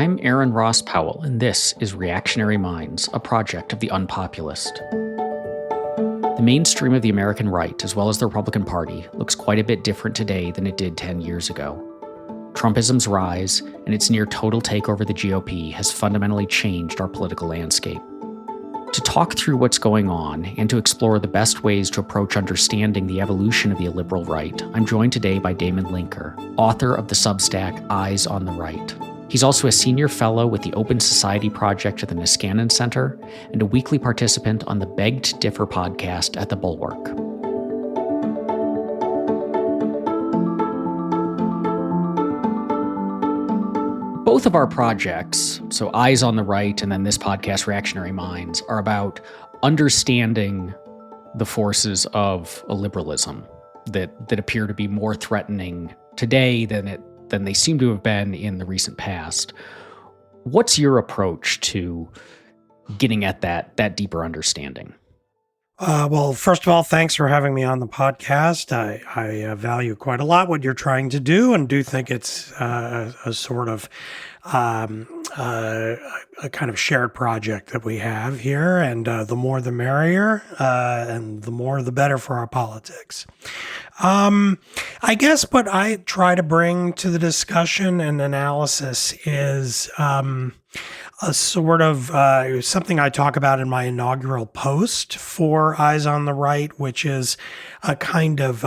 I'm Aaron Ross Powell, and this is Reactionary Minds, a project of the UnPopulist. The mainstream of the American right, as well as the Republican Party, looks quite a bit different today than it did 10 years ago. Trumpism's rise and its near total takeover of the GOP has fundamentally changed our political landscape. To talk through what's going on and to explore the best ways to approach understanding the evolution of the illiberal right, I'm joined today by Damon Linker, author of the Substack Eyes on the Right. He's also a senior fellow with the Open Society Project at the Niskanen Center and a weekly participant on the Beg to Differ podcast at The Bulwark. Both of our projects, so Eyes on the Right and then this podcast, Reactionary Minds, are about understanding the forces of illiberalism that appear to be more threatening today than they seem to have been in the recent past. What's your approach to getting at that deeper understanding? Well, first of all, thanks for having me on the podcast. I value quite a lot what you're trying to do and do think it's a sort of a kind of shared project that we have here. And the more the merrier, and the more the better for our politics. I guess what I try to bring to the discussion and analysis is a sort of something I talk about in my inaugural post for Eyes on the Right, which is a kind of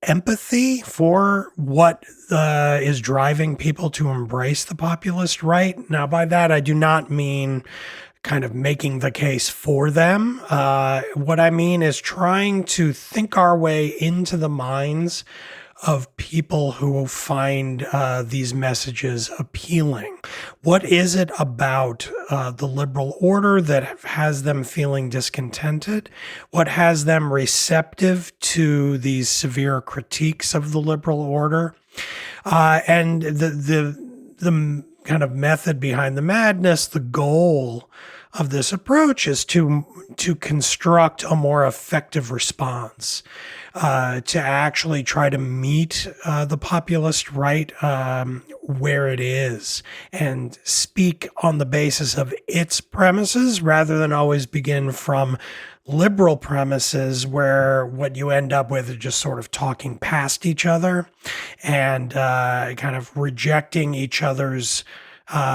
empathy for what is driving people to embrace the populist right. Now, by that, I do not mean kind of making the case for them. What I mean is trying to think our way into the minds of people who find these messages appealing. What is it about the liberal order that has them feeling discontented? What has them receptive to these severe critiques of the liberal order? And the kind of method behind the madness, the goal of this approach is to construct a more effective response, to actually try to meet the populist right where it is and speak on the basis of its premises rather than always begin from liberal premises where what you end up with is just sort of talking past each other and kind of rejecting each other's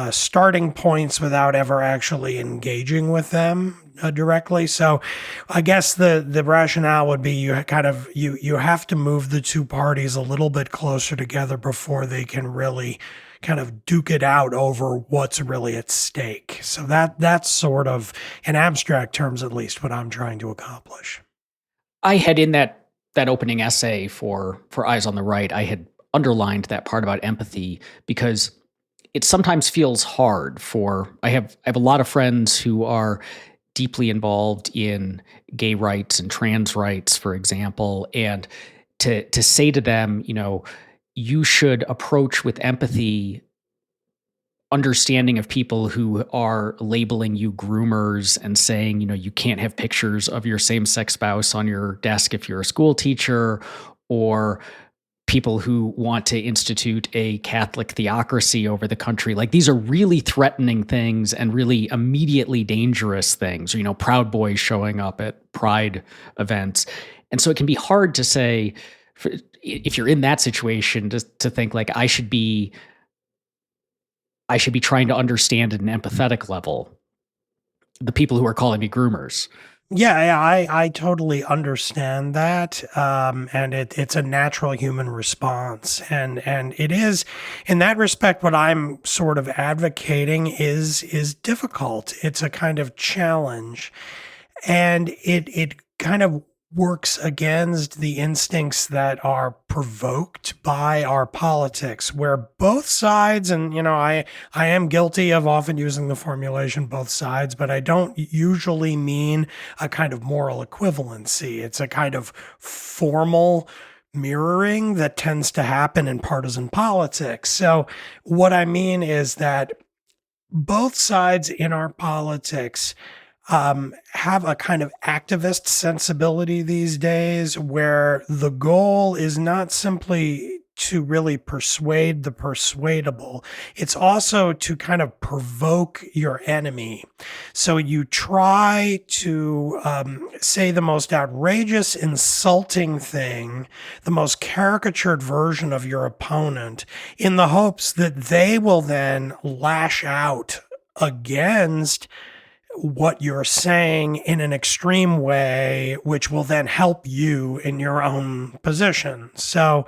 starting points without ever actually engaging with them directly. So I guess the rationale would be you have to move the two parties a little bit closer together before they can really kind of duke it out over what's really at stake. So that's sort of, in abstract terms at least, what I'm trying to accomplish. I had in that opening essay for Eyes on the Right, I had underlined that part about empathy because it sometimes feels hard I have a lot of friends who are deeply involved in gay rights and trans rights, for example, and to say to them, you should approach with empathy understanding of people who are labeling you groomers and saying, you can't have pictures of your same-sex spouse on your desk if you're a school teacher, or people who want to institute a Catholic theocracy over the country. Like, these are really threatening things and really immediately dangerous things. Proud Boys showing up at Pride events. And so it can be hard to say, if you're in that situation, to think like, I should be trying to understand at an empathetic level the people who are calling me groomers. Yeah, I totally understand that, and it's a natural human response, and it is, in that respect, what I'm sort of advocating is difficult. It's a kind of challenge, and it kind of works against the instincts that are provoked by our politics, where both sides, and I am guilty of often using the formulation both sides, but I don't usually mean a kind of moral equivalency. It's a kind of formal mirroring that tends to happen in partisan politics. So what I mean is that both sides in our politics have a kind of activist sensibility these days where the goal is not simply to really persuade the persuadable. It's also to kind of provoke your enemy. So you try to say the most outrageous, insulting thing, the most caricatured version of your opponent, in the hopes that they will then lash out against what you're saying in an extreme way, which will then help you in your own position. So,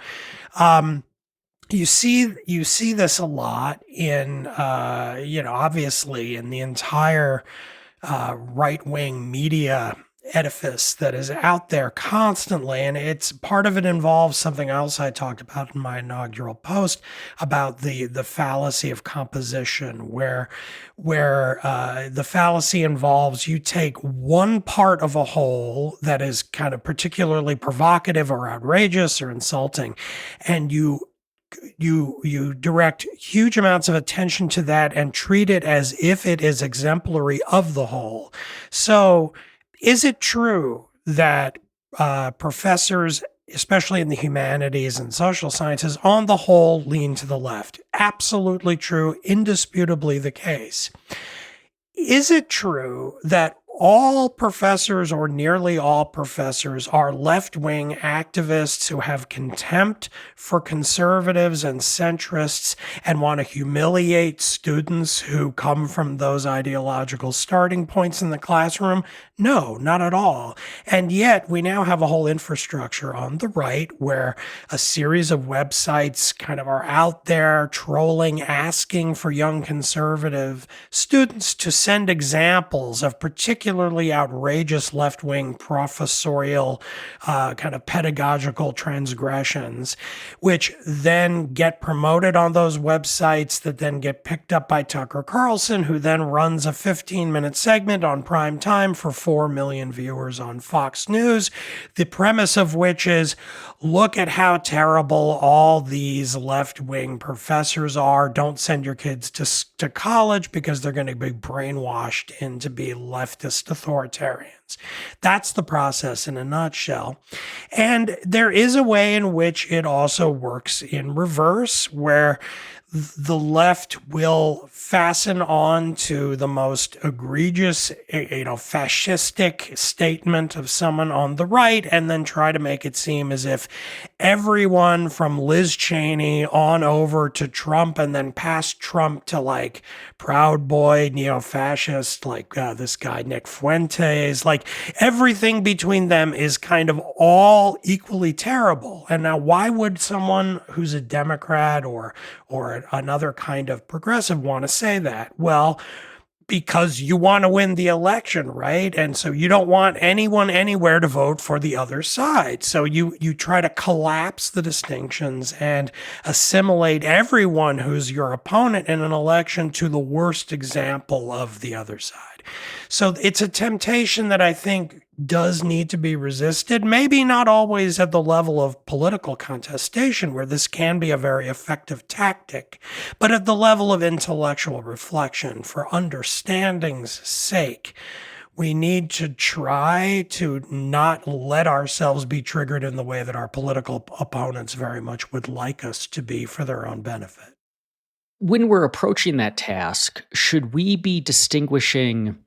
you see this a lot in, obviously in the entire right-wing media edifice that is out there constantly. And it's part of it involves something else I talked about in my inaugural post about the fallacy of composition, where the fallacy involves you take one part of a whole that is kind of particularly provocative or outrageous or insulting, and you direct huge amounts of attention to that and treat it as if it is exemplary of the whole. So is it true that professors, especially in the humanities and social sciences, on the whole lean to the left? Absolutely true, indisputably the case. Is it true that all professors, or nearly all professors, are left-wing activists who have contempt for conservatives and centrists and want to humiliate students who come from those ideological starting points in the classroom? No, not at all. And yet we now have a whole infrastructure on the right where a series of websites kind of are out there trolling, asking for young conservative students to send examples of particularly outrageous left-wing professorial kind of pedagogical transgressions, which then get promoted on those websites that then get picked up by Tucker Carlson, who then runs a 15-minute segment on prime time for 4 million viewers on Fox News, the premise of which is, look at how terrible all these left-wing professors are. Don't send your kids to college because they're going to be brainwashed into be leftist authoritarians. That's the process in a nutshell. And there is a way in which it also works in reverse, where the left will fasten on to the most egregious, fascistic statement of someone on the right and then try to make it seem as if everyone from Liz Cheney on over to Trump and then past Trump to like Proud Boy, neo-fascist, like this guy Nick Fuentes, like everything between them is kind of all equally terrible. And now why would someone who's a Democrat or another kind of progressive want to say that? Well, because you want to win the election, right? And so you don't want anyone anywhere to vote for the other side. So you try to collapse the distinctions and assimilate everyone who's your opponent in an election to the worst example of the other side. So it's a temptation that I think does need to be resisted, maybe not always at the level of political contestation, where this can be a very effective tactic, but at the level of intellectual reflection for understanding's sake. We need to try to not let ourselves be triggered in the way that our political opponents very much would like us to be for their own benefit. When we're approaching that task, should we be distinguishing?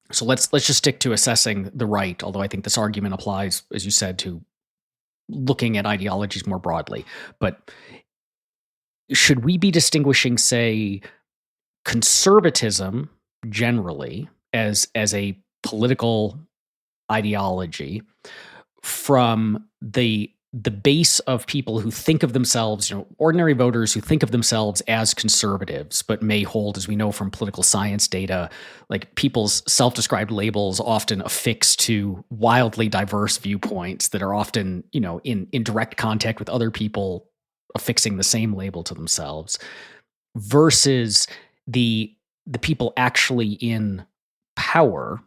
So let's just stick to assessing the right, although I think this argument applies, as you said, to looking at ideologies more broadly. But should we be distinguishing, say, conservatism generally as a political ideology from the base of people who think of themselves, ordinary voters who think of themselves as conservatives, but may hold, as we know from political science data, like people's self-described labels often affix to wildly diverse viewpoints that are often, in direct contact with other people affixing the same label to themselves, versus the people actually in power.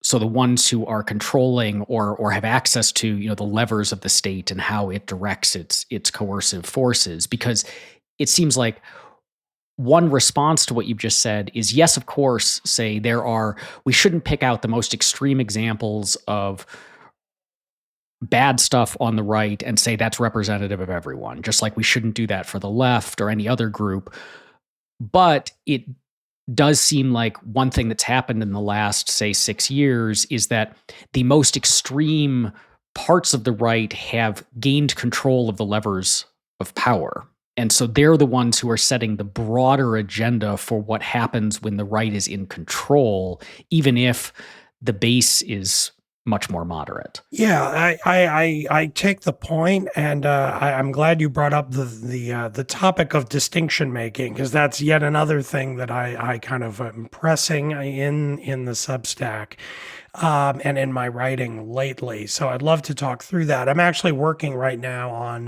So the ones who are controlling or have access to, the levers of the state and how it directs its coercive forces. Because it seems like one response to what you've just said is, yes, of course, say we shouldn't pick out the most extreme examples of bad stuff on the right and say that's representative of everyone, just like we shouldn't do that for the left or any other group. But it does seem like one thing that's happened in the last, say, 6 years is that the most extreme parts of the right have gained control of the levers of power. And so they're the ones who are setting the broader agenda for what happens when the right is in control, even if the base is much more moderate. Yeah, I take the point, and I'm glad you brought up the topic of distinction making, because that's yet another thing that I kind of am pressing in the Substack. And in my writing lately. So I'd love to talk through that. I'm actually working right now on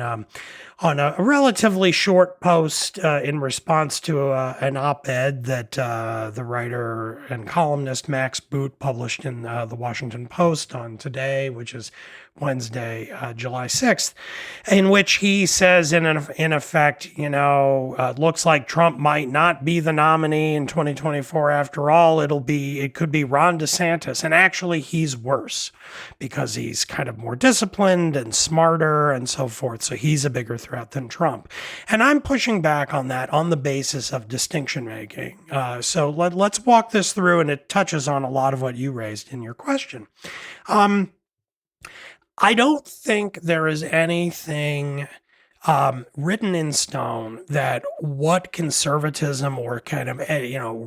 a relatively short post in response to an op-ed that the writer and columnist Max Boot published in the Washington Post on today, which is Wednesday, July 6th, in which he says, in effect, looks like Trump might not be the nominee in 2024 after all. It could be Ron DeSantis. And actually, he's worse because he's kind of more disciplined and smarter and so forth. So he's a bigger threat than Trump. And I'm pushing back on that on the basis of distinction making. So let's walk this through, and it touches on a lot of what you raised in your question. I don't think there is anything written in stone that what conservatism or kind of,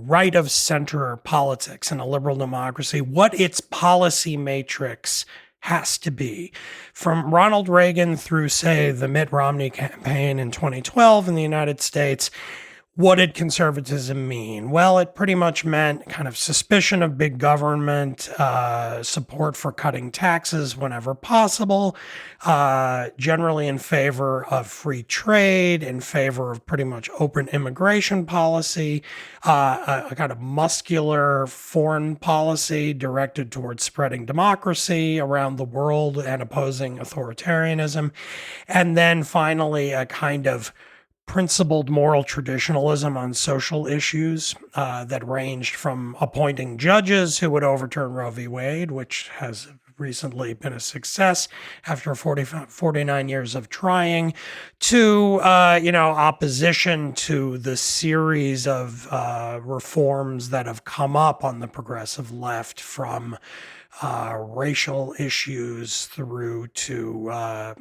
right of center politics in a liberal democracy, what its policy matrix has to be. From Ronald Reagan through, say, the Mitt Romney campaign in 2012 in the United States, what did conservatism mean? Well, it pretty much meant kind of suspicion of big government, support for cutting taxes whenever possible, generally in favor of free trade, in favor of pretty much open immigration policy, a kind of muscular foreign policy directed towards spreading democracy around the world and opposing authoritarianism. And then finally, a kind of principled moral traditionalism on social issues that ranged from appointing judges who would overturn Roe v. Wade, which has recently been a success after 49 years of trying, to, opposition to the series of reforms that have come up on the progressive left, from racial issues through to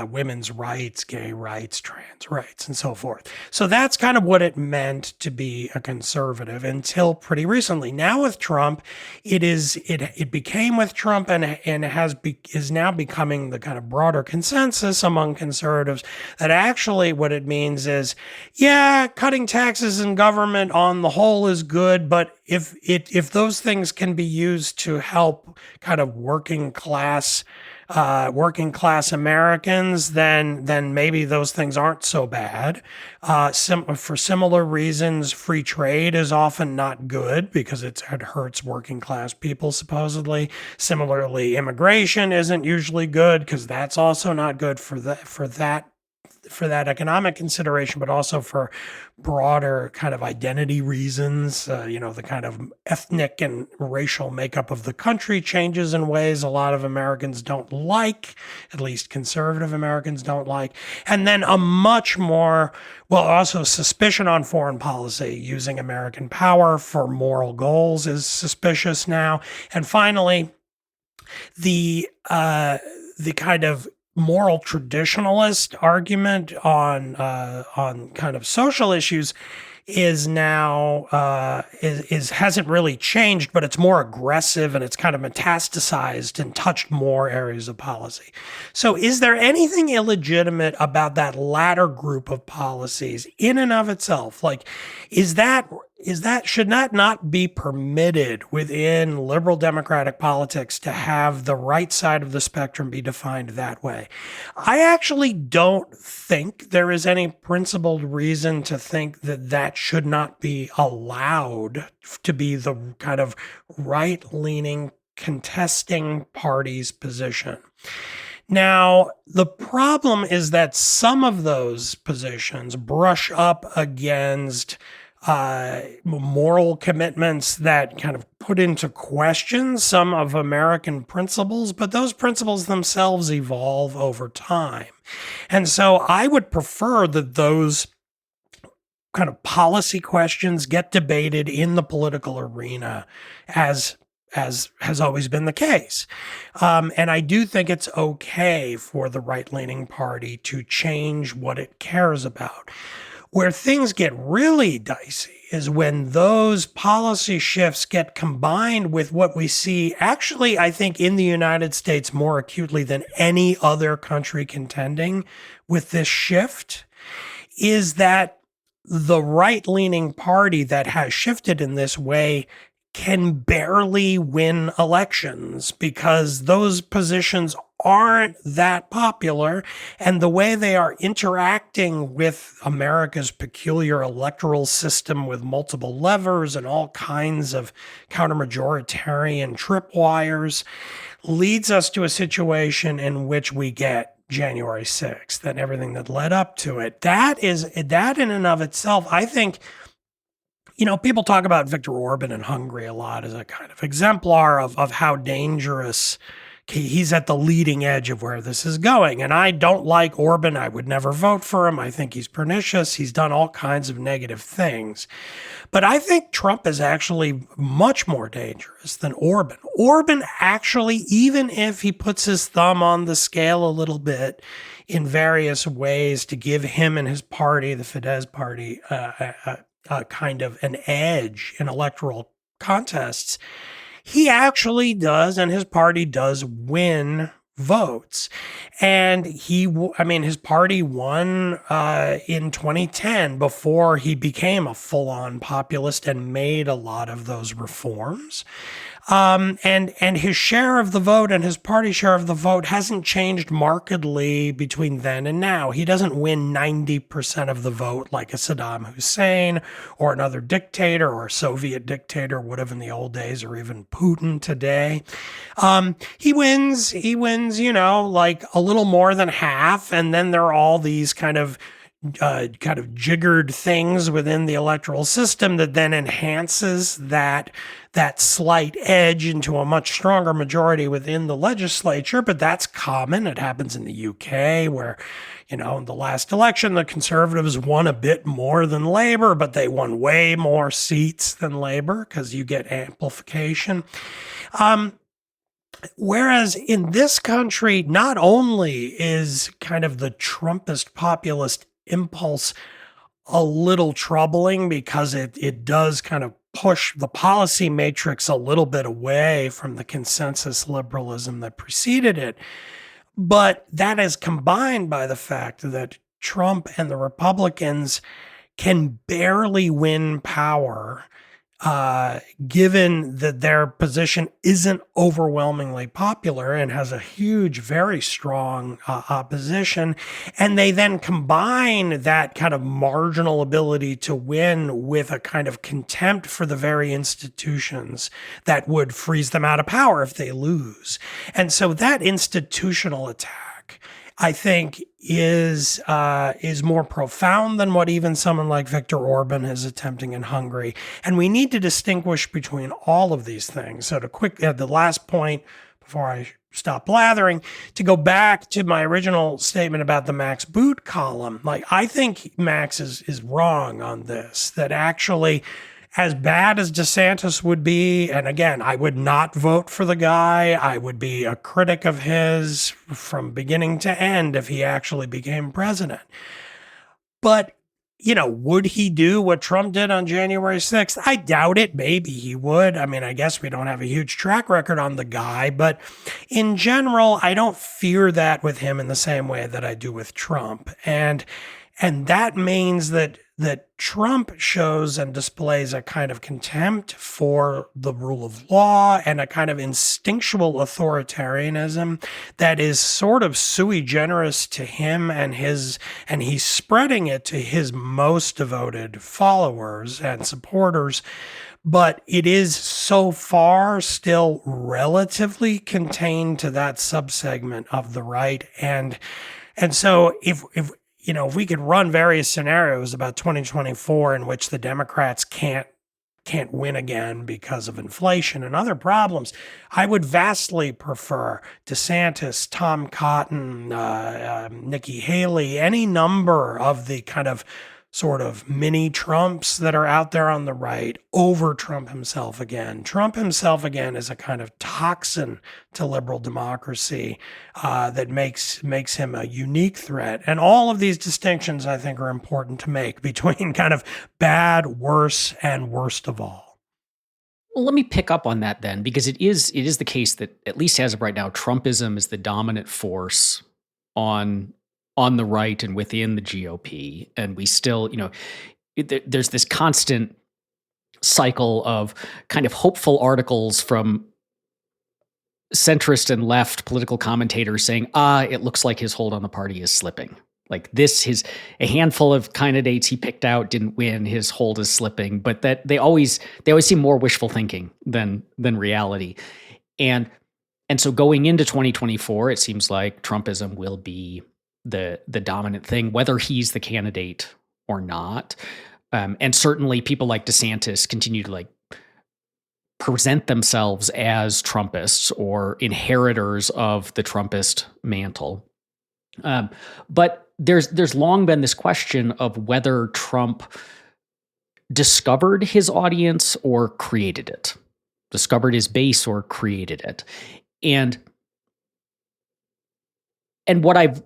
women's rights, gay rights, trans rights, and so forth. So that's kind of what it meant to be a conservative until pretty recently. Now with Trump, it became with Trump and is now becoming the kind of broader consensus among conservatives that actually what it means is, yeah, cutting taxes and government on the whole is good, but if those things can be used to help kind of working class Americans, then maybe those things aren't so bad. For similar reasons, free trade is often not good because it hurts working class people, supposedly. Similarly, immigration isn't usually good because that's also not good for that economic consideration, but also for broader kind of identity reasons. The kind of ethnic and racial makeup of the country changes in ways a lot of Americans don't like, at least conservative Americans don't like. And then a much more, also suspicion on foreign policy, using American power for moral goals is suspicious now. And finally, the kind of moral traditionalist argument on kind of social issues is now hasn't really changed, but it's more aggressive and it's kind of metastasized and touched more areas of policy. So is there anything illegitimate about that latter group of policies in and of itself? Like, should that not be permitted within liberal democratic politics to have the right side of the spectrum be defined that way? I actually don't think there is any principled reason to think that should not be allowed to be the kind of right-leaning contesting party's position. Now, the problem is that some of those positions brush up against moral commitments that kind of put into question some of American principles, but those principles themselves evolve over time. And so I would prefer that those kind of policy questions get debated in the political arena as has always been the case. And I do think it's okay for the right-leaning party to change what it cares about. Where things get really dicey is when those policy shifts get combined with what we see actually, I think, in the United States more acutely than any other country contending with this shift, is that the right-leaning party that has shifted in this way can barely win elections because those positions aren't that popular, and the way they are interacting with America's peculiar electoral system with multiple levers and all kinds of counter-majoritarian tripwires leads us to a situation in which we get January 6th and everything that led up to it. That in and of itself, I think, people talk about Viktor Orban in Hungary a lot as a kind of exemplar of how dangerous he's at the leading edge of where this is going. And I don't like Orban. I would never vote for him. I think he's pernicious. He's done all kinds of negative things. But I think Trump is actually much more dangerous than Orban. Orban actually, even if he puts his thumb on the scale a little bit in various ways to give him and his party, the Fidesz party, kind of an edge in electoral contests, he does, and his party does win votes. And his party won in 2010 before he became a full-on populist and made a lot of those reforms. And his share of the vote and his party share of the vote hasn't changed markedly between then and now. He doesn't win 90% of the vote like a Saddam Hussein or another dictator or a Soviet dictator would have in the old days, or even Putin today. He wins, like a little more than half. And then there are all these kind of jiggered things within the electoral system that then enhances that slight edge into a much stronger majority within the legislature. But that's common. It happens in the UK where, in the last election, the Conservatives won a bit more than Labour, but they won way more seats than Labour because you get amplification. Whereas in this country, not only is kind of the Trumpist populist impulse a little troubling because it does kind of push the policy matrix a little bit away from the consensus liberalism that preceded it, but that is combined by the fact that Trump and the Republicans can barely win power given that their position isn't overwhelmingly popular and has a huge, very strong opposition. And they then combine that kind of marginal ability to win with a kind of contempt for the very institutions that would freeze them out of power if they lose. And so that institutional attack, I think, is more profound than what even someone like Viktor Orban is attempting in Hungary. And we need to distinguish between all of these things. So the last point before I stop blathering, to go back to my original statement about the Max Boot column, I think Max is wrong on this, that actually, as bad as DeSantis would be, and again, I would not vote for the guy. I would be a critic of his from beginning to end if he actually became president. But, would he do what Trump did on January 6th? I doubt it. Maybe he would. I guess we don't have a huge track record on the guy, but in general, I don't fear that with him in the same way that I do with Trump. And that means that Trump shows and displays a kind of contempt for the rule of law and a kind of instinctual authoritarianism that is sort of sui generis to him and he's spreading it to his most devoted followers and supporters. But it is so far still relatively contained to that subsegment of the right. And so if if we could run various scenarios about 2024 in which the Democrats can't win again because of inflation and other problems, I would vastly prefer DeSantis, Tom Cotton, Nikki Haley, any number of the kind of sort of mini Trumps that are out there on the right over Trump himself again. Trump himself again is a kind of toxin to liberal democracy that makes him a unique threat. And all of these distinctions, I think, are important to make between kind of bad, worse, and worst of all. Well, let me pick up on that then, because it is the case that, at least as of right now, Trumpism is the dominant force on the right and within the GOP. And we still, there's this constant cycle of kind of hopeful articles from centrist and left political commentators saying, it looks like his hold on the party is slipping. Like a handful of candidates he picked out didn't win, his hold is slipping, but that they always seem more wishful thinking than reality. And so going into 2024, it seems like Trumpism will be the dominant thing, whether he's the candidate or not. And certainly people like DeSantis continue to present themselves as Trumpists or inheritors of the Trumpist mantle. But there's long been this question of whether Trump discovered his audience or created it, discovered his base or created it. And what I've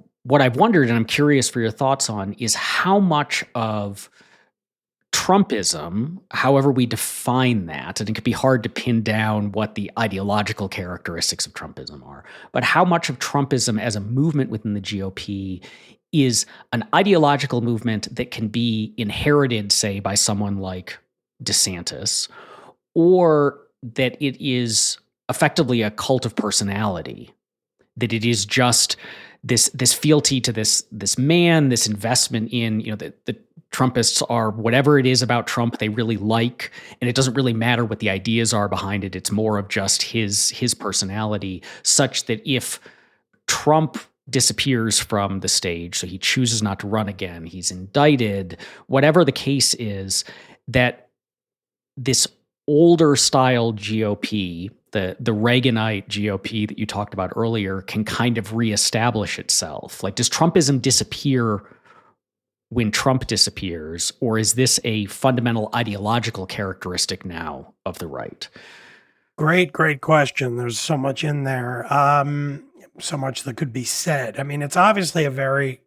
wondered, and I'm curious for your thoughts on, is how much of Trumpism, however we define that, and it could be hard to pin down what the ideological characteristics of Trumpism are, but how much of Trumpism as a movement within the GOP is an ideological movement that can be inherited, say, by someone like DeSantis, or that it is effectively a cult of personality, that it is just this fealty to this man, this investment in, the Trumpists are whatever it is about Trump they really like, and it doesn't really matter what the ideas are behind it. It's more of just his personality, such that if Trump disappears from the stage, so he chooses not to run again, he's indicted, whatever the case is, that this older style GOP, the Reaganite GOP that you talked about earlier, can kind of reestablish itself. Like, does Trumpism disappear when Trump disappears, or is this a fundamental ideological characteristic now of the right? Great question. There's so much in there, so much that could be said. I mean, it's obviously a very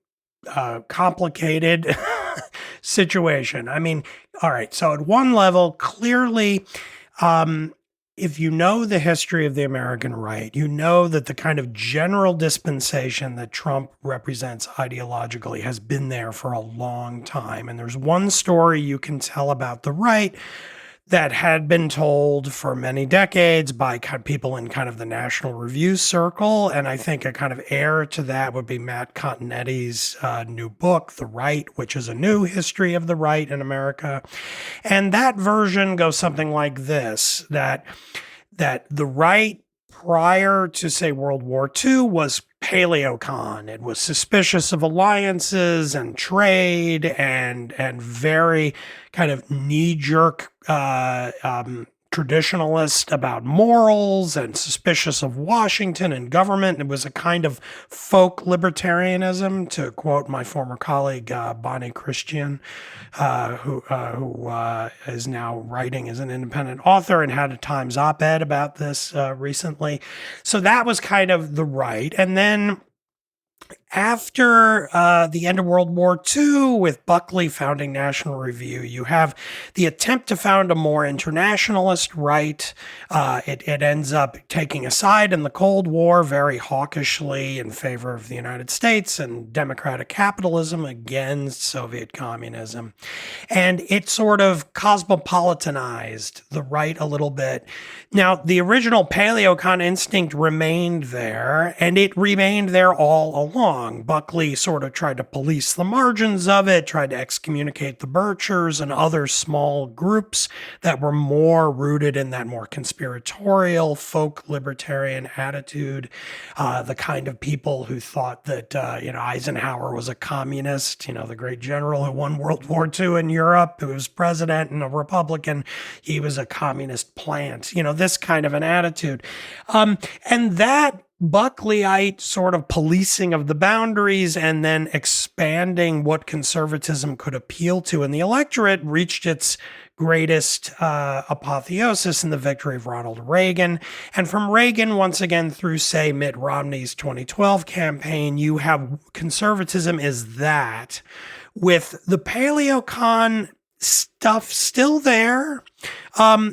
complicated situation. I mean, all right, so at one level, clearly, if you know the history of the American right, you know that the kind of general dispensation that Trump represents ideologically has been there for a long time. And there's one story you can tell about the right that had been told for many decades by people in kind of the National Review circle. And I think a kind of heir to that would be Matt Continetti's new book, The Right, which is a new history of the right in America. And that version goes something like this, that the right prior to, say, World War II was paleocon. It was suspicious of alliances and trade and very kind of knee-jerk traditionalist about morals and suspicious of Washington and government. It was a kind of folk libertarianism, to quote my former colleague Bonnie Christian, who is now writing as an independent author and had a Times op-ed about this recently. So that was kind of the right. And then after the end of World War II, with Buckley founding National Review, you have the attempt to found a more internationalist right. It ends up taking a side in the Cold War very hawkishly in favor of the United States and democratic capitalism against Soviet communism. And it sort of cosmopolitanized the right a little bit. Now, the original paleocon instinct remained there, and it remained there all along. along. Buckley sort of tried to police the margins of it, tried to excommunicate the Birchers and other small groups that were more rooted in that more conspiratorial, folk libertarian attitude, the kind of people who thought that, Eisenhower was a communist, the great general who won World War II in Europe, who was president and a Republican. He was a communist plant, this kind of an attitude. And that Buckleyite sort of policing of the boundaries and then expanding what conservatism could appeal to in the electorate reached its greatest apotheosis in the victory of Ronald Reagan. And from Reagan, once again, through, say, Mitt Romney's 2012 campaign, you have conservatism is that, with the paleocon stuff still there,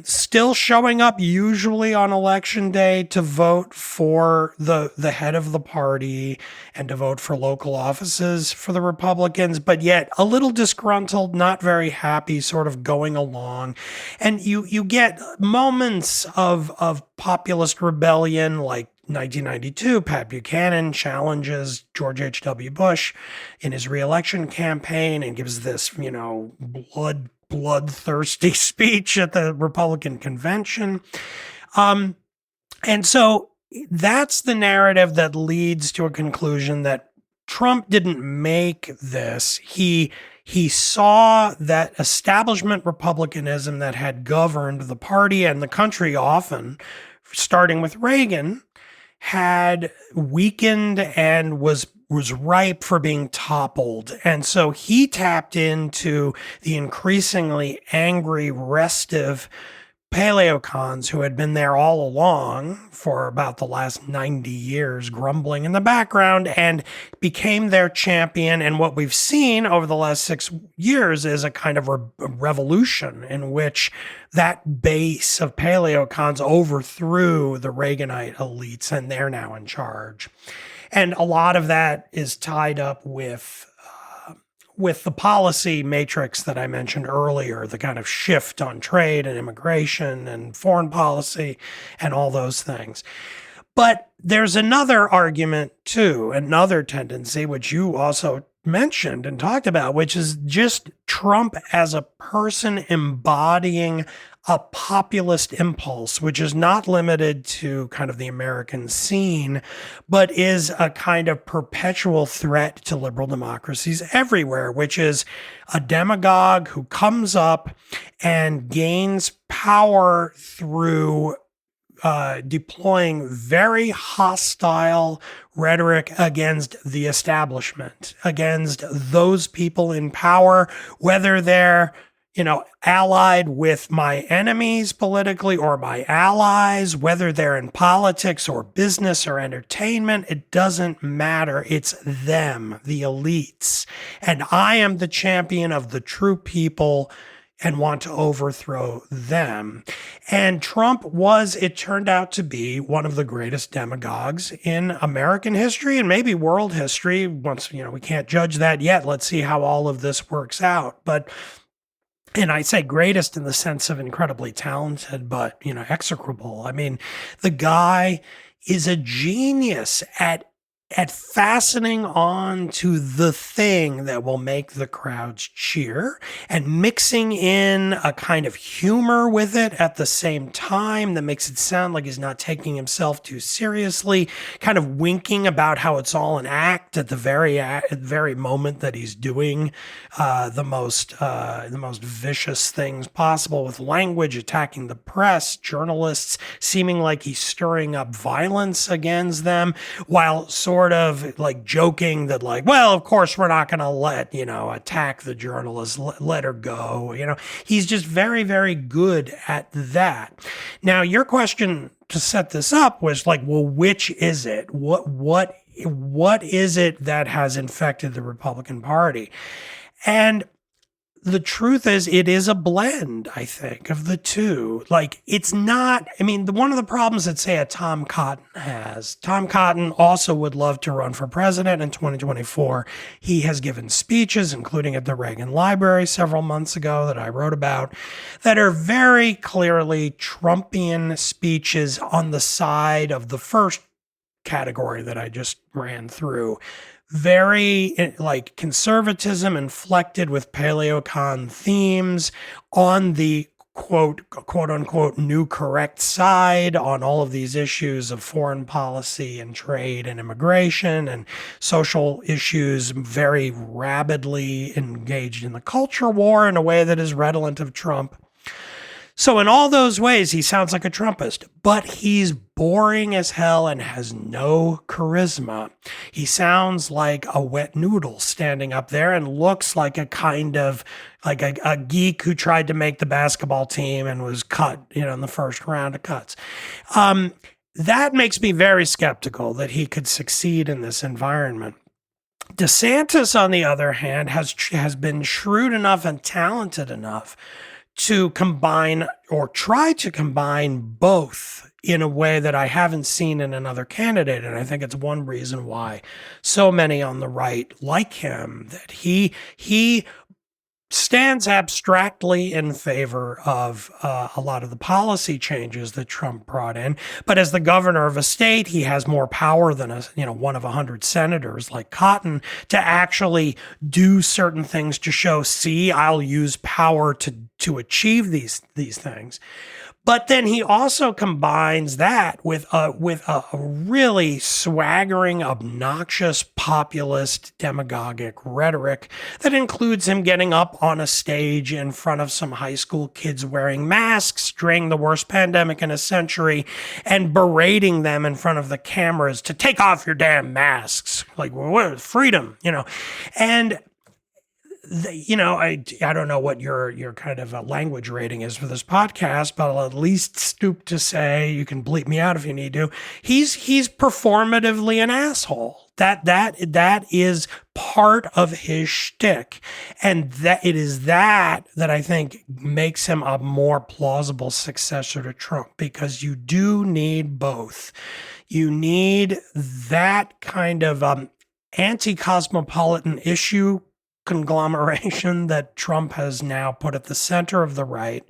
still showing up usually on election day to vote for the head of the party and to vote for local offices for the Republicans, but yet a little disgruntled, not very happy, sort of going along. And you get moments of populist rebellion, like 1992, Pat Buchanan challenges George H.W. Bush in his reelection campaign and gives this, bloodthirsty speech at the Republican convention. And so that's the narrative that leads to a conclusion that Trump didn't make this. He saw that establishment republicanism that had governed the party and the country often, starting with Reagan, had weakened and was ripe for being toppled. And so he tapped into the increasingly angry, restive paleocons who had been there all along for about the last 90 years, grumbling in the background, and became their champion. And what we've seen over the last 6 years is a kind of revolution in which that base of paleocons overthrew the Reaganite elites, and they're now in charge. And a lot of that is tied up with the policy matrix that I mentioned earlier, the kind of shift on trade and immigration and foreign policy and all those things. But there's another argument too, another tendency, which you also mentioned and talked about, which is just Trump as a person embodying a populist impulse, which is not limited to kind of the American scene, but is a kind of perpetual threat to liberal democracies everywhere, which is a demagogue who comes up and gains power through deploying very hostile rhetoric against the establishment, against those people in power, whether they're allied with my enemies politically or my allies, whether they're in politics or business or entertainment, it doesn't matter. It's them, the elites. And I am the champion of the true people and want to overthrow them. And Trump was, it turned out to be, one of the greatest demagogues in American history and maybe world history. Once, we can't judge that yet. Let's see how all of this works out. And I say greatest in the sense of incredibly talented, but, execrable. I mean, the guy is a genius at fastening on to the thing that will make the crowds cheer and mixing in a kind of humor with it at the same time that makes it sound like he's not taking himself too seriously, kind of winking about how it's all an act at the very moment that he's doing the most vicious things possible with language, attacking the press, journalists, seeming like he's stirring up violence against them, while sort of like joking that well, of course we're not going to let, attack the journalists, let her go. He's just very, very good at that. Now, your question to set this up was well, which is it? What is it that has infected the Republican Party? And the truth is, it is a blend, I think, of the two. It's not, one of the problems that, say, a Tom Cotton has, Tom Cotton also would love to run for president in 2024. He has given speeches, including at the Reagan Library several months ago that I wrote about, that are very clearly Trumpian speeches on the side of the first category that I just ran through. very like conservatism inflected with paleocon themes on the quote unquote new correct side on all of these issues of foreign policy and trade and immigration and social issues, very rabidly engaged in the culture war in a way that is redolent of Trump. So in all those ways, he sounds like a Trumpist, but he's boring as hell and has no charisma. He sounds like a wet noodle standing up there and looks like a kind of like a geek who tried to make the basketball team and was cut, in the first round of cuts. That makes me very skeptical that he could succeed in this environment. DeSantis, on the other hand, has been shrewd enough and talented enough to combine or try to combine both in a way that I haven't seen in another candidate. And I think it's one reason why so many on the right like him, that he stands abstractly in favor of a lot of the policy changes that Trump brought in. But as the governor of a state, he has more power than one of 100 senators like Cotton to actually do certain things to show, see, I'll use power to achieve these things. But then he also combines that with a really swaggering, obnoxious, populist, demagogic rhetoric that includes him getting up on a stage in front of some high school kids wearing masks during the worst pandemic in a century and berating them in front of the cameras to take off your damn masks. Like, well, freedom, And I don't know what your kind of a language rating is for this podcast, but I'll at least stoop to say, you can bleep me out if you need to, he's performatively an asshole. That is part of his shtick, and that it is that I think makes him a more plausible successor to Trump, because you do need both. You need that kind of anti-cosmopolitan issue conglomeration that Trump has now put at the center of the right,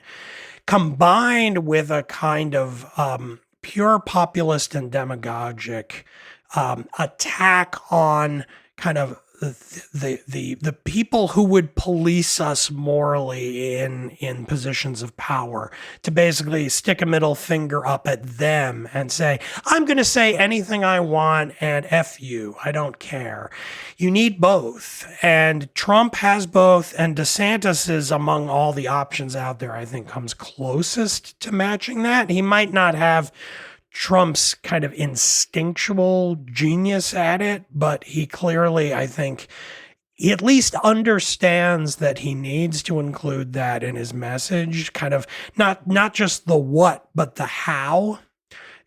combined with a kind of pure populist and demagogic attack on kind of the people who would police us morally in positions of power, to basically stick a middle finger up at them and say, I'm going to say anything I want and F you, I don't care. You need both. And Trump has both, and DeSantis is, among all the options out there, I think comes closest to matching that. He might not have Trump's kind of instinctual genius at it, but he clearly, I think, he at least understands that he needs to include that in his message, kind of not just the what, but the how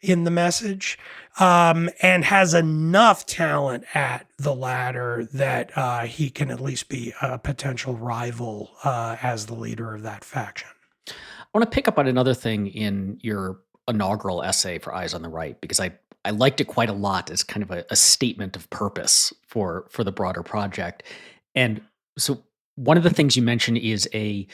in the message, and has enough talent at the latter that he can at least be a potential rival as the leader of that faction. I want to pick up on another thing in your inaugural essay for Eyes on the Right, because I liked it quite a lot as kind of a statement of purpose for the broader project. And so one of the things you mentioned is a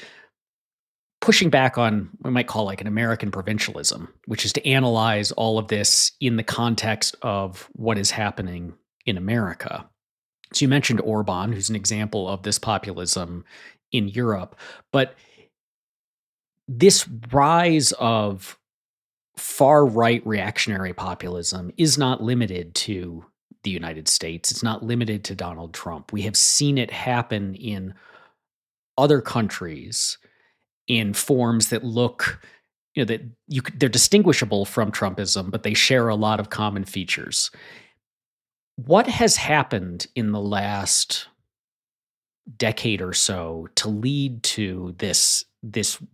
pushing back on, we might call like an American provincialism, which is to analyze all of this in the context of what is happening in America. So you mentioned Orban, who's an example of this populism in Europe, but this rise of far-right reactionary populism is not limited to the United States. It's not limited to Donald Trump. We have seen it happen in other countries in forms that look, they're distinguishable from Trumpism, but they share a lot of common features. What has happened in the last decade or so to lead to this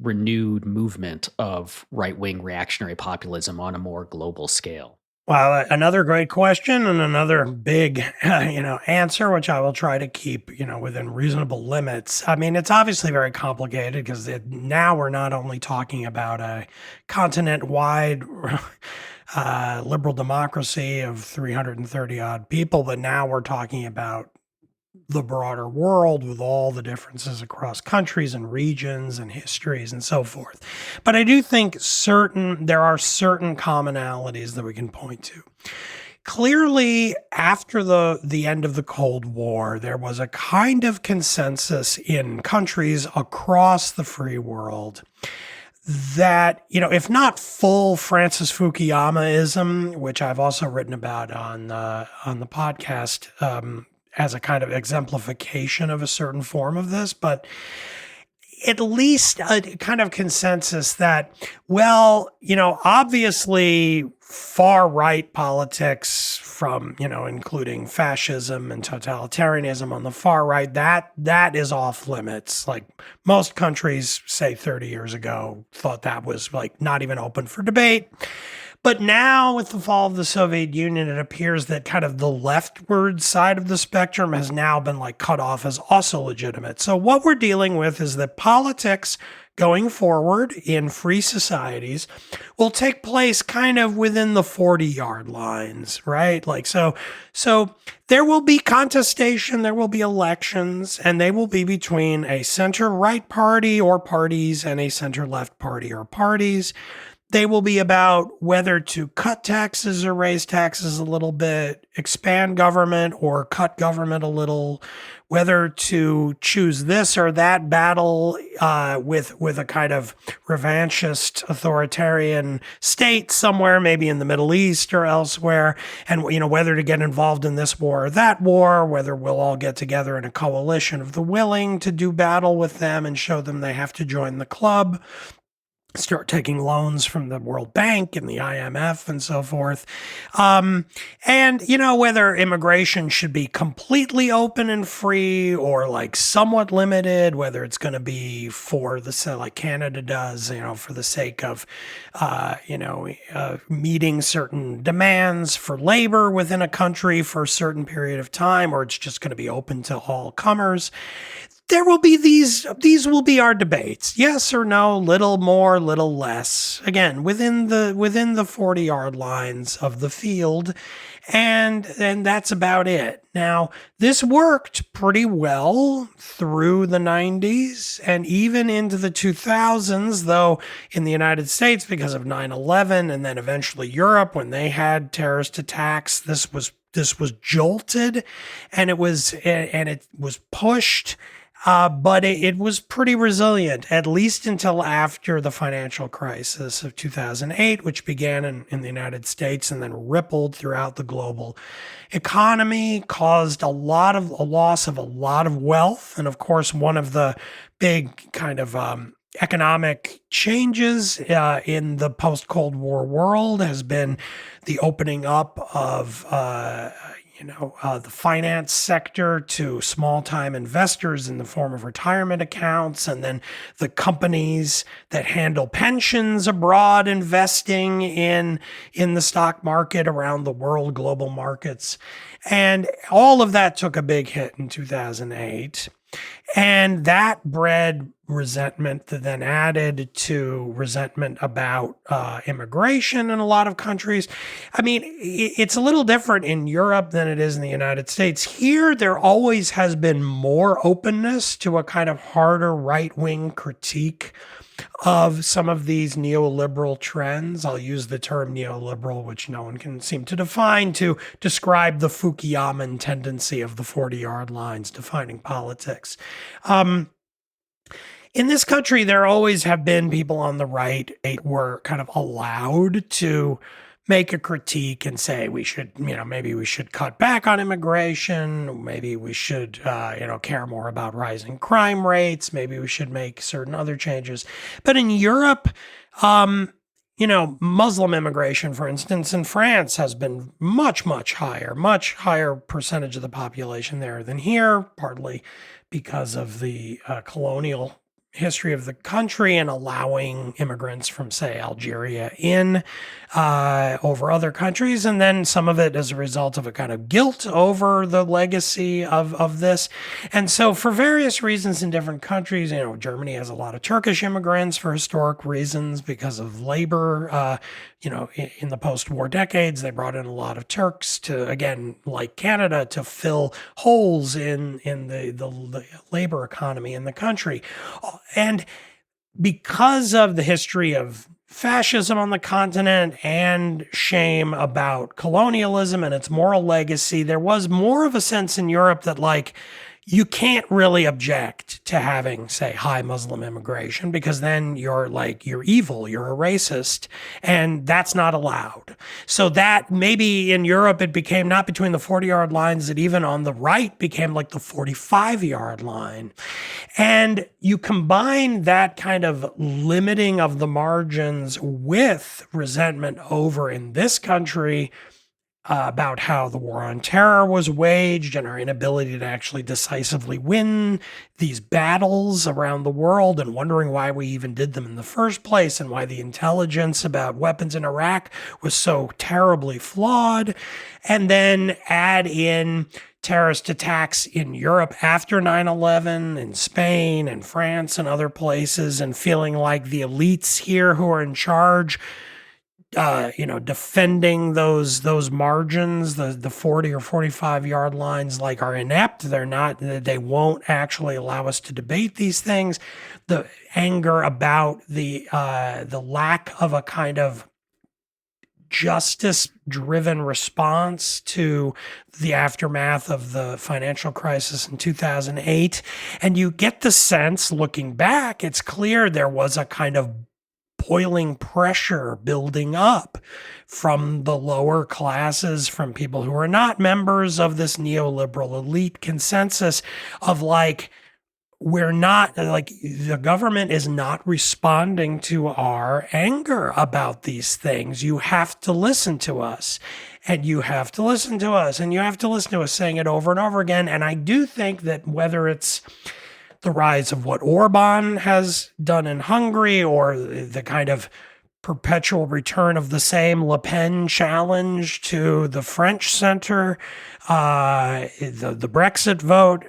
renewed movement of right-wing reactionary populism on a more global scale? Well, another great question and another big, answer, which I will try to keep, within reasonable limits. I mean, it's obviously very complicated because now we're not only talking about a continent-wide liberal democracy of 330 odd people, but now we're talking about the broader world with all the differences across countries and regions and histories and so forth. But I do think there are certain commonalities that we can point to. clearly, after the end of the Cold War, there was a kind of consensus in countries across the free world that, if not full Francis Fukuyamaism, which I've also written about on the podcast as a kind of exemplification of a certain form of this, but at least a kind of consensus that, well, obviously far-right politics from, including fascism and totalitarianism on the far right, that is off limits. Like most countries, say 30 years ago, thought that was like not even open for debate. But now with the fall of the Soviet Union, it appears that kind of the leftward side of the spectrum has now been like cut off as also legitimate. So what we're dealing with is that politics going forward in free societies will take place kind of within the 40-yard lines, right? Like, so there will be contestation, there will be elections, and they will be between a center-right party or parties and a center-left party or parties. They will be about whether to cut taxes or raise taxes a little bit, expand government or cut government a little, whether to choose this or that battle with a kind of revanchist authoritarian state somewhere, maybe in the Middle East or elsewhere, and whether to get involved in this war or that war, whether we'll all get together in a coalition of the willing to do battle with them and show them they have to join the club, start taking loans from the World Bank and the IMF and so forth. And, whether immigration should be completely open and free or like somewhat limited, whether it's going to be for the, like Canada does, for the sake of, meeting certain demands for labor within a country for a certain period of time, or it's just going to be open to all comers. There will be these will be our debates. Yes or no, little more, little less. Again, within the 40-yard lines of the field. And that's about it. Now, this worked pretty well through the 90s and even into the 2000s, though in the United States, because of 9/11 and then eventually Europe, when they had terrorist attacks, this was jolted and it was pushed. But it was pretty resilient, at least until after the financial crisis of 2008, which began in the United States and then rippled throughout the global economy, caused a loss of a lot of wealth. And of course, one of the big kind of economic changes in the post-Cold War world has been the opening up of the finance sector to small-time investors in the form of retirement accounts, and then the companies that handle pensions abroad investing in the stock market around the world, global markets. And all of that took a big hit in 2008. And that bred resentment that then added to resentment about immigration in a lot of countries. I mean, it's a little different in Europe than it is in the United States. Here, there always has been more openness to a kind of harder right-wing critique of some of these neoliberal trends. I'll use the term neoliberal, which no one can seem to define, to describe the Fukuyaman tendency of the 40-yard lines defining politics. In this country, there always have been people on the right who were kind of allowed to make a critique and say we should, maybe we should cut back on immigration, maybe we should, care more about rising crime rates, maybe we should make certain other changes. But in Europe, Muslim immigration, for instance, in France has been much higher percentage of the population there than here, partly because of the colonial history of the country and allowing immigrants from, say, Algeria in over other countries. And then some of it as a result of a kind of guilt over the legacy of this. And so for various reasons in different countries, Germany has a lot of Turkish immigrants for historic reasons because of labor. In the post-war decades, they brought in a lot of Turks to, again, like Canada, to fill holes in the labor economy in the country. And because of the history of fascism on the continent and shame about colonialism and its moral legacy, there was more of a sense in Europe that, like, you can't really object to having, say, high Muslim immigration, because then you're evil, you're a racist, and that's not allowed. So that maybe in Europe it became not between the 40-yard lines, that even on the right became like the 45-yard line. And you combine that kind of limiting of the margins with resentment over in this country about how the war on terror was waged and our inability to actually decisively win these battles around the world, and wondering why we even did them in the first place, and why the intelligence about weapons in Iraq was so terribly flawed. And then add in terrorist attacks in Europe after 9/11, in Spain and France and other places, and feeling like the elites here who are in charge, defending those margins, the 40 or 45-yard lines, like, are inept. They won't actually allow us to debate these things. The anger about the lack of a kind of justice-driven response to the aftermath of the financial crisis in 2008. And you get the sense, looking back, it's clear there was a kind of boiling pressure building up from the lower classes, from people who are not members of this neoliberal elite consensus of, like, we're not, like, the government is not responding to our anger about these things. You have to listen to us, and you have to listen to us, and you have to listen to us, saying it over and over again. And I do think that whether it's the rise of what Orban has done in Hungary, or the kind of perpetual return of the same Le Pen challenge to the French center, the Brexit vote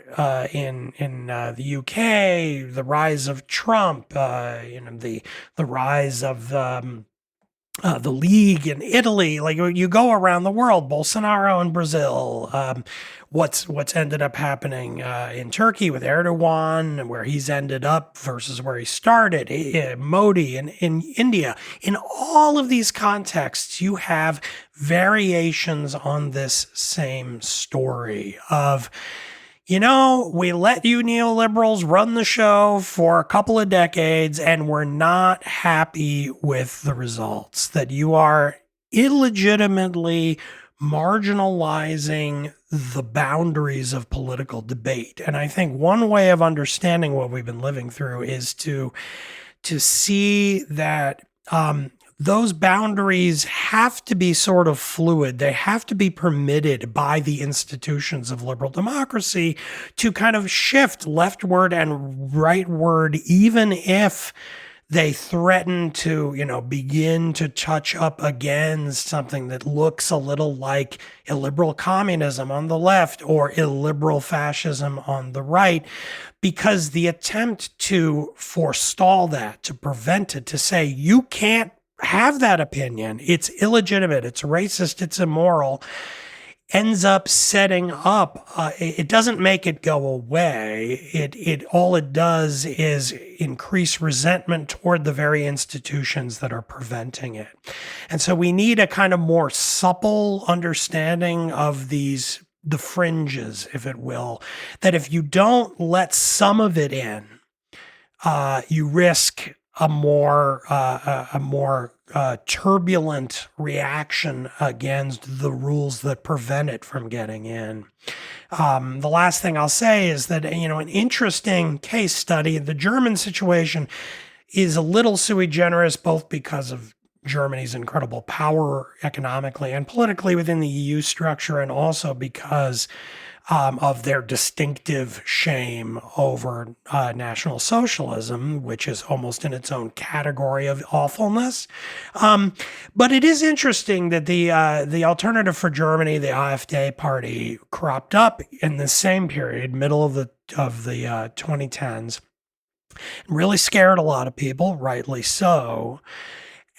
in the UK, the rise of Trump, the rise of the League in Italy. Like, you go around the world, Bolsonaro in Brazil, what's ended up happening in Turkey with Erdogan, where he's ended up versus where he started, Modi in India. In all of these contexts, you have variations on this same story of, we let you neoliberals run the show for a couple of decades, and we're not happy with the results, that you are illegitimately marginalizing the boundaries of political debate. And I think one way of understanding what we've been living through is to see that those boundaries have to be sort of fluid. They have to be permitted by the institutions of liberal democracy to kind of shift leftward and rightward, even if they threaten to, begin to touch up against something that looks a little like illiberal communism on the left or illiberal fascism on the right, because the attempt to forestall that, to prevent it, to say you can't have that opinion, it's illegitimate, it's racist, it's immoral, ends up setting up, it doesn't make it go away. It all it does is increase resentment toward the very institutions that are preventing it. And so we need a kind of more supple understanding of the fringes, if it will, that if you don't let some of it in, you risk a more turbulent reaction against the rules that prevent it from getting in. The last thing I'll say is that, an interesting case study, the German situation is a little sui generis, both because of Germany's incredible power economically and politically within the EU structure, and also because of their distinctive shame over National Socialism, which is almost in its own category of awfulness. But it is interesting that the Alternative for Germany, the AfD party, cropped up in the same period, middle of the 2010s, really scared a lot of people, rightly so.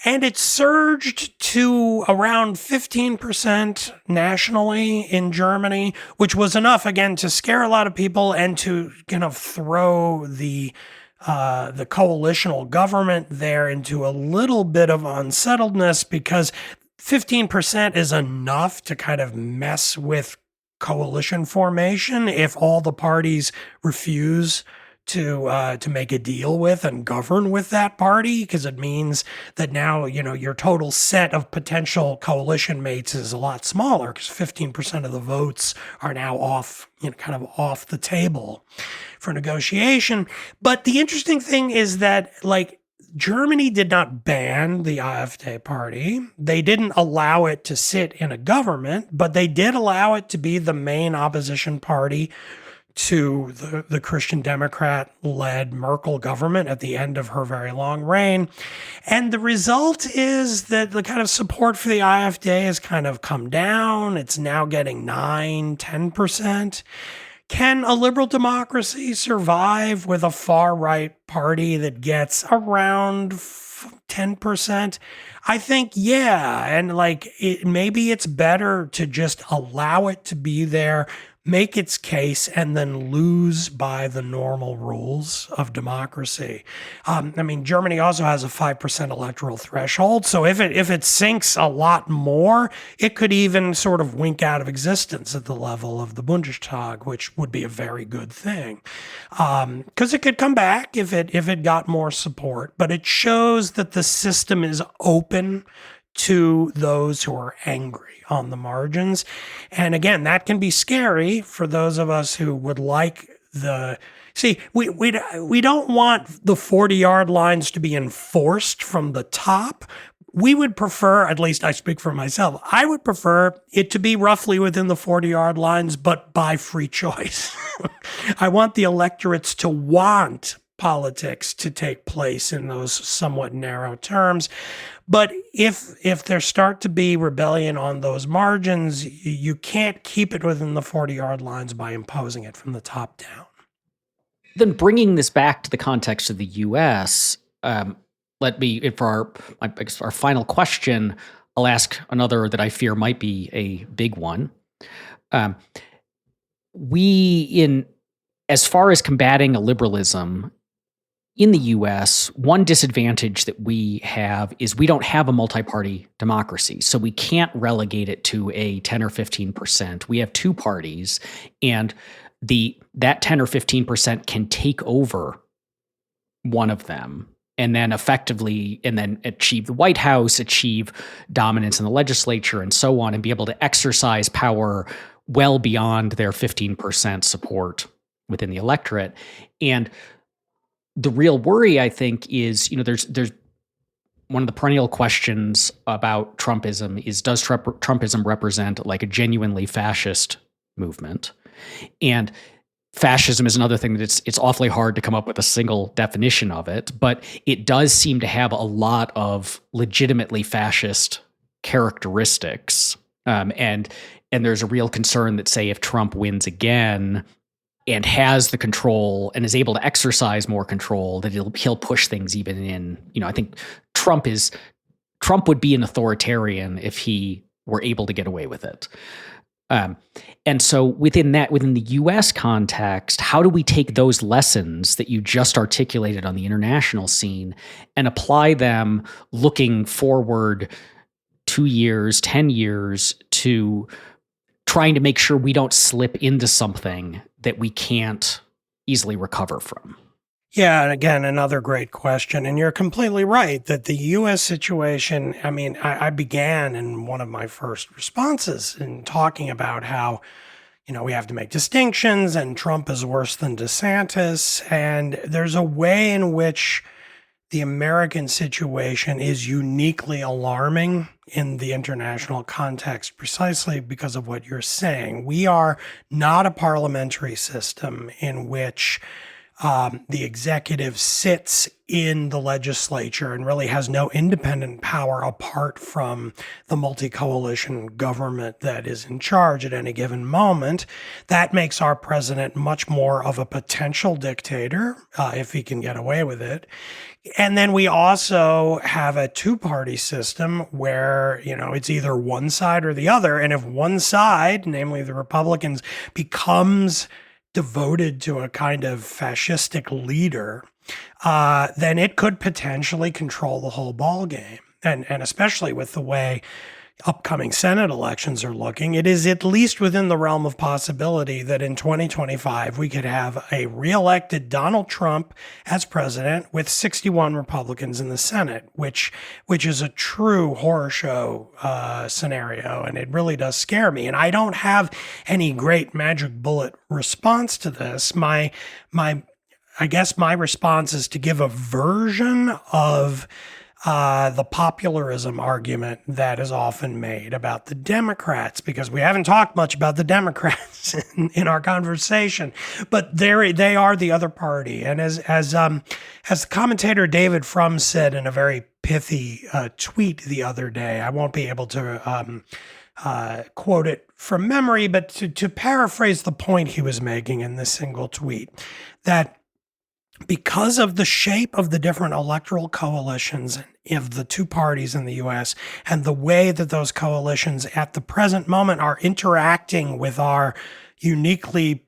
And it surged to around 15% nationally in Germany, which was enough, again, to scare a lot of people and to kind of throw the the coalitional government there into a little bit of unsettledness, because 15% is enough to kind of mess with coalition formation if all the parties refuse to make a deal with and govern with that party, because it means that now, your total set of potential coalition mates is a lot smaller, because 15% of the votes are now off, kind of off the table for negotiation. But the interesting thing is that, like, Germany did not ban the AfD party. They didn't allow it to sit in a government, but they did allow it to be the main opposition party to the Christian Democrat-led Merkel government at the end of her very long reign. And the result is that the kind of support for the AfD has kind of come down. It's now getting 9-10%. Can a liberal democracy survive with a far-right party that gets around 10%? I think, yeah. And maybe it's better to just allow it to be there, make its case, and then lose by the normal rules of democracy. Germany also has a 5% electoral threshold. So if it sinks a lot more, it could even sort of wink out of existence at the level of the Bundestag, which would be a very good thing. Because it could come back if it got more support. But it shows that the system is open to those who are angry on the margins. And again, that can be scary for those of us who would like we don't want the 40-yard lines to be enforced from the top. We would prefer, at least I speak for myself, I would prefer it to be roughly within the 40-yard lines, but by free choice. I want the electorates to want politics to take place in those somewhat narrow terms. But if there start to be rebellion on those margins, you can't keep it within the 40-yard lines by imposing it from the top down. Then bringing this back to the context of the U.S., for our final question, I'll ask another that I fear might be a big one. As far as combating illiberalism in the U.S., one disadvantage that we have is we don't have a multi-party democracy, so we can't relegate it to a 10 or 15%. We have two parties, and that 10 or 15% can take over one of them, and then achieve the White House, achieve dominance in the legislature, and so on, and be able to exercise power well beyond their 15% support within the electorate. And the real worry, I think, is, there's one of the perennial questions about Trumpism is, does Trumpism represent like a genuinely fascist movement? And fascism is another thing that it's awfully hard to come up with a single definition of it, but it does seem to have a lot of legitimately fascist characteristics. And there's a real concern that, say, if Trump wins again and has the control and is able to exercise more control, that he'll push things even in, I think Trump would be an authoritarian if he were able to get away with it. And so within the US context, how do we take those lessons that you just articulated on the international scene and apply them looking forward 2 years, 10 years, to trying to make sure we don't slip into something that we can't easily recover from? Yeah, and again, another great question. And you're completely right that the U.S. situation, I began in one of my first responses in talking about how, we have to make distinctions, and Trump is worse than DeSantis. And there's a way in which the American situation is uniquely alarming in the international context, precisely because of what you're saying. We are not a parliamentary system in which the executive sits in the legislature and really has no independent power apart from the multi-coalition government that is in charge at any given moment. That makes our president much more of a potential dictator, if he can get away with it. And then we also have a two-party system where, it's either one side or the other. And if one side, namely the Republicans, becomes devoted to a kind of fascistic leader, then it could potentially control the whole ball game. And especially with the way upcoming Senate elections are looking, it is at least within the realm of possibility that in 2025 we could have a reelected Donald Trump as president with 61 Republicans in the Senate, which is a true horror show scenario, and it really does scare me. And I don't have any great magic bullet response to this. I guess my response is to give a version of the popularism argument that is often made about the Democrats, because we haven't talked much about the Democrats in our conversation, but they are the other party. And as commentator David Frum said in a very pithy tweet the other day, I won't be able to quote it from memory, but to paraphrase the point he was making in this single tweet, that because of the shape of the different electoral coalitions of the two parties in the U.S. and the way that those coalitions at the present moment are interacting with our uniquely,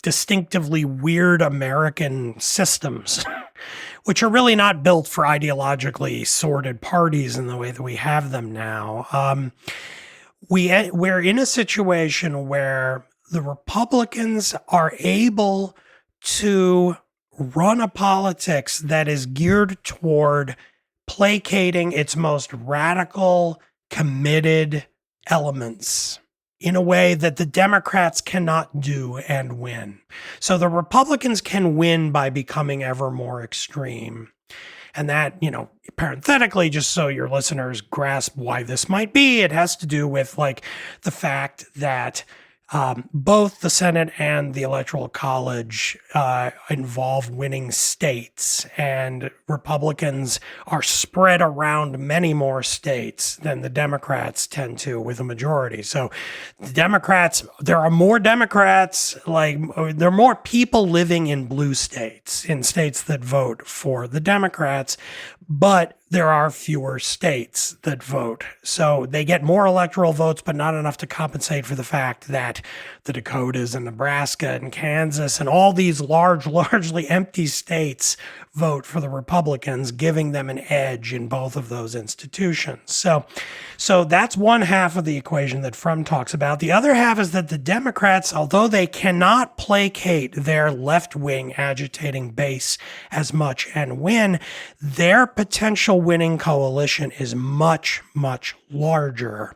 distinctively weird American systems, which are really not built for ideologically sorted parties in the way that we have them now, we're in a situation where the Republicans are able to run a politics that is geared toward placating its most radical, committed elements in a way that the Democrats cannot do and win. So the Republicans can win by becoming ever more extreme. And that, parenthetically, just so your listeners grasp why this might be, it has to do with the fact that both the Senate and the Electoral College involve winning states, and Republicans are spread around many more states than the Democrats tend to with a majority. So the Democrats, there are more Democrats, there are more people living in blue states, in states that vote for the Democrats, but there are fewer states that vote. So they get more electoral votes, but not enough to compensate for the fact that the Dakotas and Nebraska and Kansas and all these largely empty states vote for the Republicans, giving them an edge in both of those institutions. So that's one half of the equation that Frum talks about. The other half is that the Democrats, although they cannot placate their left-wing agitating base as much and win, their potential winning coalition is much, much larger.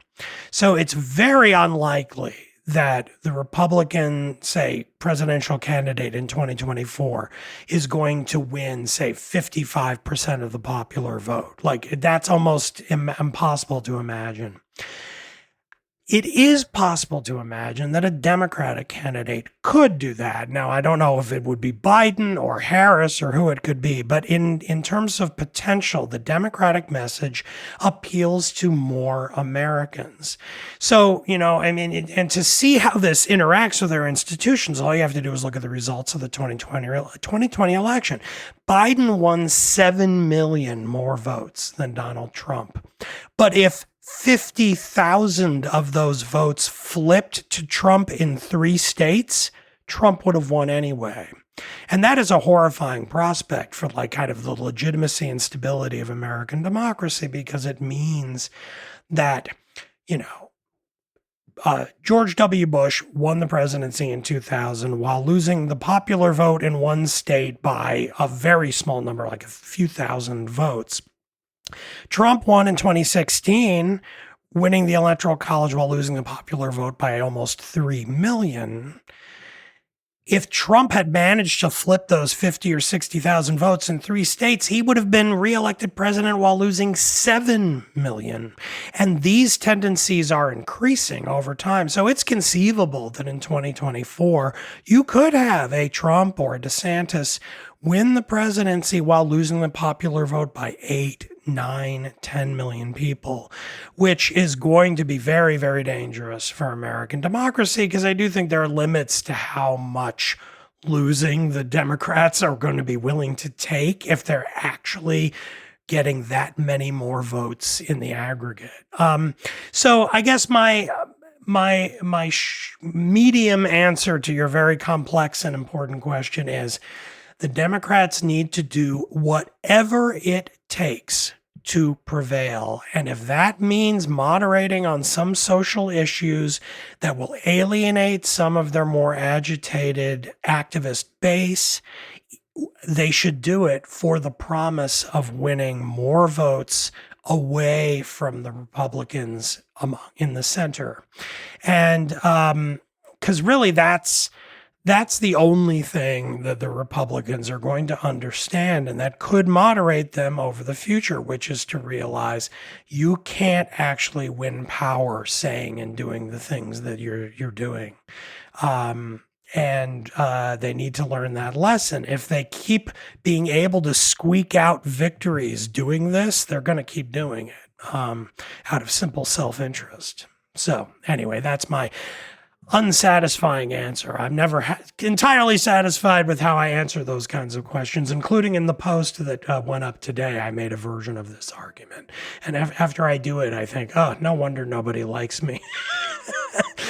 So it's very unlikely that the Republican, say, presidential candidate in 2024 is going to win, say, 55% of the popular vote. That's almost impossible to imagine. It is possible to imagine that a Democratic candidate could do that. Now, I don't know if it would be Biden or Harris or who it could be, but in terms of potential, the Democratic message appeals to more Americans. So, and to see how this interacts with their institutions, all you have to do is look at the results of the 2020 election. Biden won 7 million more votes than Donald Trump. But if 50,000 of those votes flipped to Trump in 3 states, Trump would have won anyway. And that is a horrifying prospect for kind of the legitimacy and stability of American democracy, because it means that, George W. Bush won the presidency in 2000 while losing the popular vote in one state by a very small number, a few thousand votes. Trump won in 2016, winning the Electoral College while losing the popular vote by almost 3 million. If Trump had managed to flip those 50 or 60,000 votes in 3 states, he would have been reelected president while losing 7 million. And these tendencies are increasing over time. So it's conceivable that in 2024, you could have a Trump or a DeSantis win the presidency while losing the popular vote by 8, 9, 10 million people, which is going to be very, very dangerous for American democracy, because I do think there are limits to how much losing the Democrats are going to be willing to take if they're actually getting that many more votes in the aggregate. So I guess my medium answer to your very complex and important question is The Democrats need to do whatever it takes to prevail. And if that means moderating on some social issues that will alienate some of their more agitated activist base, they should do it for the promise of winning more votes away from the Republicans in the center. And because really that's the only thing that the Republicans are going to understand, and that could moderate them over the future, which is to realize you can't actually win power saying and doing the things that you're doing. And they need to learn that lesson. If they keep being able to squeak out victories doing this, they're going to keep doing it out of simple self-interest. So anyway, that's my unsatisfying answer. I'm never entirely satisfied with how I answer those kinds of questions, including in the post that went up today. I made a version of this argument. And after I do it, I think, oh, no wonder nobody likes me.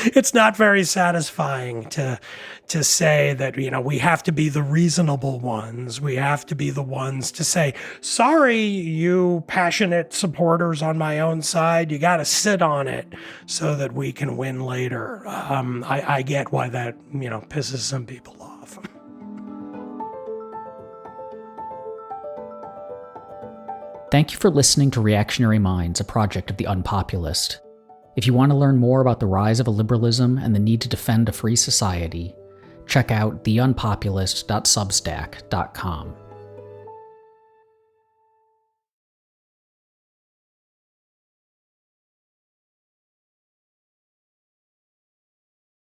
It's not very satisfying to say that, we have to be the reasonable ones. We have to be the ones to say, sorry, you passionate supporters on my own side, you got to sit on it so that we can win later. I get why that, pisses some people off. Thank you for listening to Reactionary Minds, a project of the UnPopulist. If you want to learn more about the rise of illiberalism and the need to defend a free society, check out theunpopulist.substack.com.